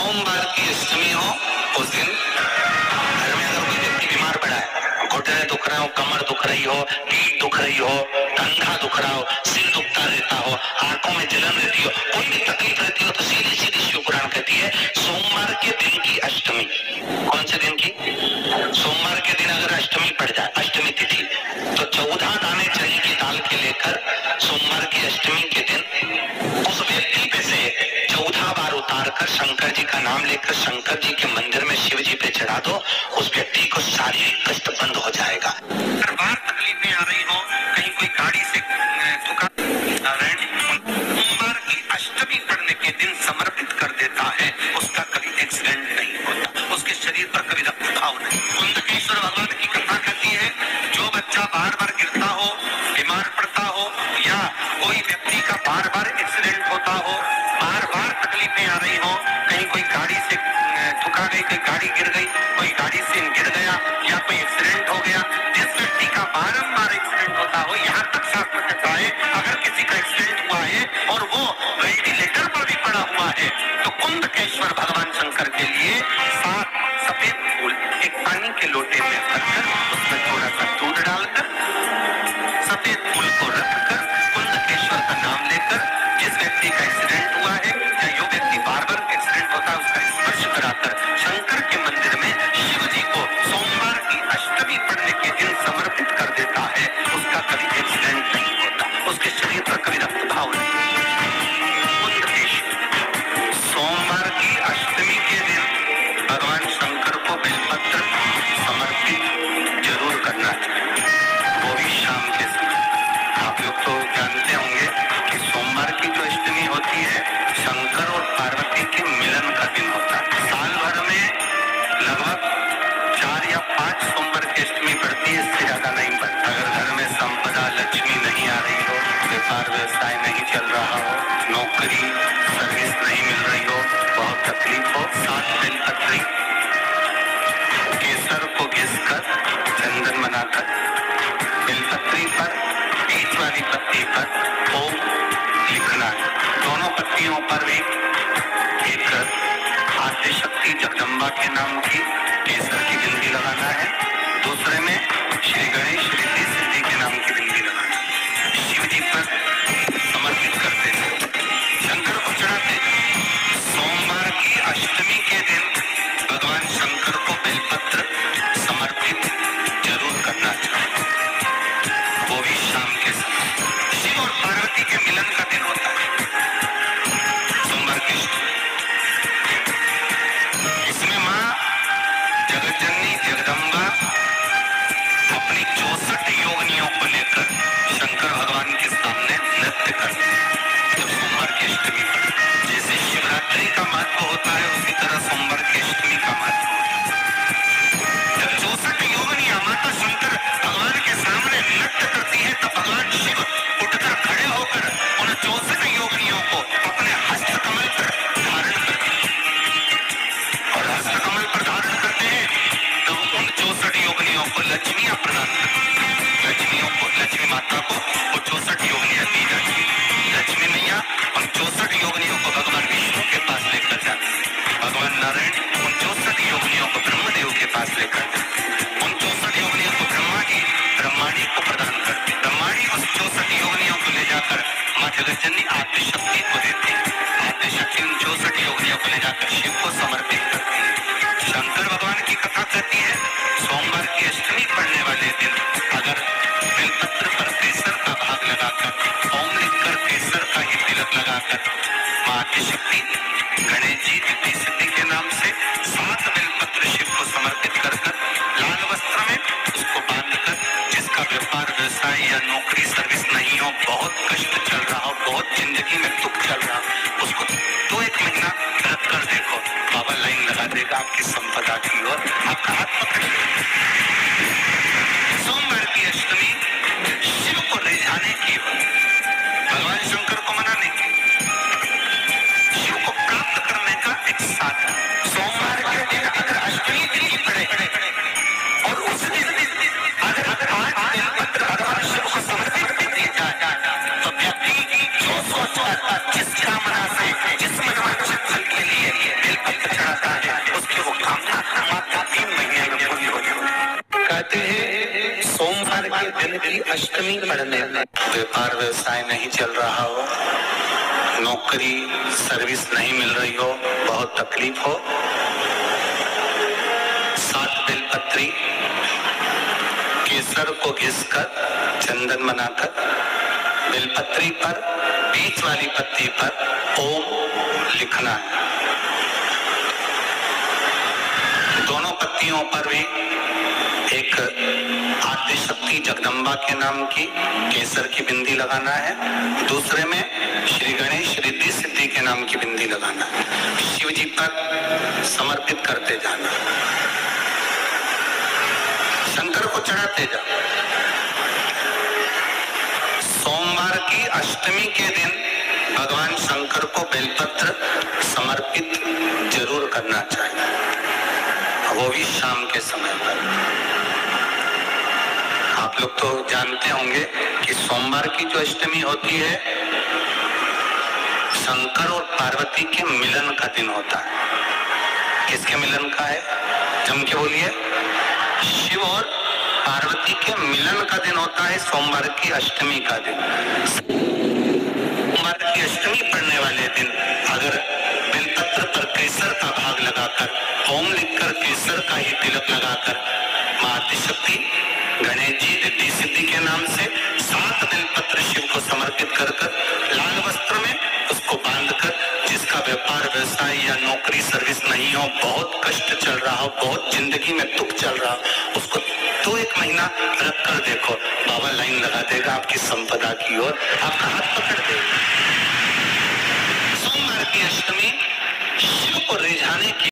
सोमवार की अष्टमी हो उस दिन घर में अगर कोई व्यक्ति बीमार पड़ा है, घुटने दुख रहे हो, कमर दुख रही हो, पीठ दुख रही हो, कंधा दुख रहा हो, सिर दुखता रहता हो, आंखों में जलन रहती हो, कोई भी तकलीफ रहती हो, तो सीधी सीधी शिव पुराण कहती है सोमवार के दिन की अष्टमी। कौन से दिन की? सोमवार के दिन अगर अष्टमी पड़ जाए, अष्टमी तिथि, तो 14 दाने चने की दाल के लेकर सोमवार की अष्टमी के दिन उस व्यक्ति पे से 14 बार उतार कर शंकर जी का नाम लेकर शंकर जी के मंदिर में शिव जी पे चढ़ा दो, उस व्यक्ति को शारीरिक कष्ट बंद हो जाएगा। अगर बाहर तकलीफें आ रही हो, कहीं कोई गाड़ी से ठुका, सोमवार की अष्टमी पढ़ने के दिन समर्पित कर देता है, उसका कभी एक्सीडेंट नहीं होता, उसके शरीर पर कभी रक्तस्राव नहीं। कुंदकेश्वर भगवान की कथा कहती है, जो बच्चा बार बार गिरता हो, बीमार पड़ता हो, या कोई व्यक्ति का बार बार एक्सीडेंट होता हो, बार बार तकलीफें आ रही हो, कहीं कोई गाड़ी से ठुका गई, कोई गाड़ी गिर गई, कोई गाड़ी से गिर गया, या कोई एक्सीडेंट हो गया, जिस व्यक्ति का बारंबार एक्सीडेंट होता हो, यहाँ तक शास्त्र कहता है अगर किसी का एक्सीडेंट हुआ है और वो वेंटिलेटर पर भी पड़ा हुआ है, तो कुंदकेश्वर भगवान शंकर के लिए 7 सफेद फूल एक पानी के लोटे में भरकर उसमें थोड़ा सा दूध डालकर सफेद फूल को रखकर कुंदकेश्वर का नाम लेकर जिस व्यक्ति का एक्सीडेंट हुआ है या जो व्यक्ति बार बार एक्सीडेंट होता है उसका स्पर्श कराकर शंकर के मंदिर में शिव जी को सोमवार की अष्टमी पढ़ने के दिन समर्पित कर देता है, उसका कभी एक्सीडेंट नहीं होता, उसके शरीर पर कभी रक्तभाव नहीं। सोमवार की अष्टमी के दिन भगवान शंकर को बेलपत्र समर्पित जरूर करना चाहिए, वो भी शाम के समय। आप लोग तो जानते होंगे कि सोमवार की जो अष्टमी होती है शंकर और पार्वती के मिलन का दिन होता है। साल भर में लगभग 4 या 5 सोमवार की अष्टमी पड़ती है, इससे ज्यादा नहीं पड़ता। अगर घर में संपदा लक्ष्मी नहीं आ रही हो, व्यापार व्यवसाय नहीं चल रहा हो, नौकरी सर्विस नहीं मिल रही हो, बहुत तकलीफ हो, 7 बेलपत्री केसर को घिसकर चंदन बनाकर बेलपत्री पर बीच वाली पत्ती पर ओम लिखना है, दोनों पत्तियों पर भी एक आद्य शक्ति जगदम्बा के नाम की केसर की बिंदी लगाना है, दूसरे में श्री गणेश रिद्धि सिद्धि के नाम की बिंदी लगाना है, शिव जी पर समर्पित करते हैं, शंकर को चढ़ाते हैं। सोमवार की अष्टमी के दिन भगवान शंकर को बेलपत्र समर्पित जरूर करना चाहिए, वो भी शाम के समय। शिव और पार्वती के मिलन का दिन होता है सोमवार की अष्टमी। इसमें माँ जगतजननी जगदम्बा अपनी 64 योगिनियों को लेकर शंकर भगवान के सामने नृत्य करते हैं जब सोमवार की अष्टमी पर। जैसे शिवरात्रि का महत्व होता है उसी तरह सोमवार की अष्टमी का महत्व होता है। जब 64 योगिनियां माता शंकर भगवान के सामने नृत्य करती है तब भगवान शिव उठकर खड़े होकर उन 64 योगिनियों को अपने हस्त कमल पर धारण करते हैं, और हस्त कमल पर धारण करते हैं तो उन 64 योगिनियों को लक्ष्मियां प्रदान करती हैं। लक्ष्मी माता को वो 64 योगिनियां दी जाती है। लक्ष्मी मैया उन 64 योगिनियों को भगवान विष्णु के पास लेकर जाते हैं, भगवान नारायण उन 64 योगिनियों को ब्रह्मदेव के पास लेकर जाते हैं, उन 64 योगिनियों को ब्रह्माणी को प्रदान करते हैं। ब्रह्माणी उस 64 योगिनियों को ले जाकर माँ जगतजननी आद्य शक्ति को देती है, आद्य शक्ति उन 64 योगिनियों को ले जाकर शिव को समर्पित करती है। शंकर भगवान की कथा कहती है सोमवार की अष्टमी पढ़ने वाले दिन अगर बेलपत्र पर केसर का भाग लगाकर ओम लिखकर केसर का ही तिलक लगाकर माँ आद्य शक्ति गणेश जी रिद्धि सिद्धि के नाम से 7 बेलपत्र शिव को समर्पित कर लाल वस्त्र में उसको बांधकर, जिसका व्यापार व्यवसाय या नौकरी सर्विस नहीं हो, बहुत कष्ट चल रहा हो, बहुत जिंदगी में दुख चल रहा हो, उसको 2-1 महीना रख कर देखो, बाबा लाइन लगा देगा आपकी संपदा की ओर, आपका हाथ पकड़ेगा। सोमवार की अष्टमी शिव को रिझाने की हो, भगवान शंकर को मनाने की, शिव को प्राप्त करने का एक साधन। सोमवार के दिन अगर अष्टमी तिथि पड़े और उस दिन अगर 5 बेलपत्र भगवान शिव को समर्पित कर दिए जाए तो व्यक्ति की जो सोच जिस कामना से अष्टमी पड़ने पर व्यापार व्यवसाय नहीं चल रहा हो, नौकरी सर्विस नहीं मिल रही हो, बहुत तकलीफ हो, 7 बेलपत्री केसर को घिसकर चंदन बनाकर बेलपत्री पर बीच वाली पत्ती पर ओम लिखना है। दोनों पत्तियों पर भी एक आद्य शक्ति जगदम्बा के नाम की केसर की बिंदी लगाना है, दूसरे में श्री गणेश रिद्धि सिद्धि के नाम की बिंदी लगाना है। शिव जी पर समर्पित करते जाना, शंकर को चढ़ाते जाओ। सोमवार की अष्टमी के दिन भगवान शंकर को बेलपत्र समर्पित जरूर करना चाहिए, वो भी शाम के समय पर। आप लोग तो जानते होंगे कि सोमवार की जो अष्टमी होती है शंकर और पार्वती के मिलन का दिन होता है। किसके मिलन का है? जम के बोलिए। शिव और पार्वती के मिलन का दिन होता है सोमवार की अष्टमी का दिन। सोमवार की अष्टमी पड़ने वाले दिन अगर बेलपत्र पर केसर का भाग लगाकर ओम लिखकर केसर का ही तिलक लगाकर मां आदिशक्ति गणेश जी रिद्धि सिद्धि के नाम से 7 बेलपत्र शिव को समर्पित कर लाल वस्त्र में उसको बांधकर, जिसका व्यापार व्यवसाय या नौकरी सर्विस नहीं हो, बहुत कष्ट चल रहा हो, बहुत जिंदगी में दुख चल रहा हो, उसको 2-1 महीना रख कर देखो, बाबा लाइन लगा देगा आपकी संपदा की ओर, आपका हाथ पकड़ देगा। सोमवार की अष्टमी शिव को रिझाने की